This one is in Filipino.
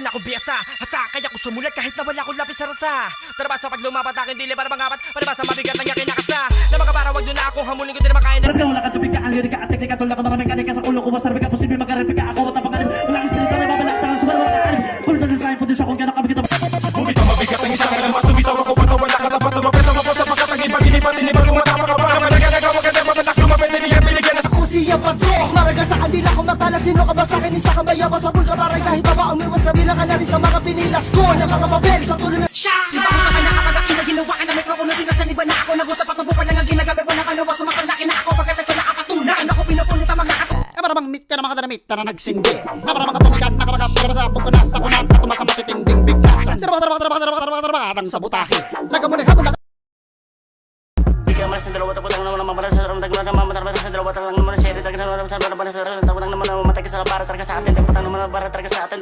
din ako biyasa Hasa kaya ko sumulat kahit na wala akong lapis sa rasa Tara ba sa pag lumapat aking dili para mangapat Para ba sa mabigat ang yakin nakasa Na mga para wag nyo na akong hamulin ko din na makain Sabi ka wala ka tubig ka, ang lirika at teknika tulad ka mga mekanika sa ulo ko masarbi ka, posible magaripik ka ako at pangalim wala kang espiritu na babalak sa sumal wala kaalim kulit ang design po din siya kung gano'n kami kita Bumitaw mabigat ang isang alamat Tumitaw ako pa wala ka dapat na mapesa Mapot sa pagkatagin Pag-inipan tinibag Umatama ka para Managanaga maganda Mabanak lumapit Hindi binigyan na Ako siya patro Maraga sa kanila kung matala Sino ka ba sa akin isa kang bayaba sa bulka Parang kahit baba umiwas na bilang analis Sa mga pinilas ko na mga papel Sa tuloy na Iba ko sa kanya kapag aking na ginawa ka na mikropono Sinasaniban na ako Nagusap at nabupan lang ang ginagabi mo na kanuwa Sumakalaki na ako Pagkatag ko nakapatunay Ako pinupunit ang mga kato para bang mit ka na mga kadamit na nagsindi na para mga tumigan na kapag pero sa bukto na sa kunang at tumasa matitinding biglasan sarabang sa butahe nagamunay habang Ikaw malas sa dalawa tapos ang naman mamalas sa ramdag na mamalas sa dalawa tapos ang naman share talaga sa naman sa naman sa naman namatay ka sa para talaga sa atin tapos ang naman para talaga sa atin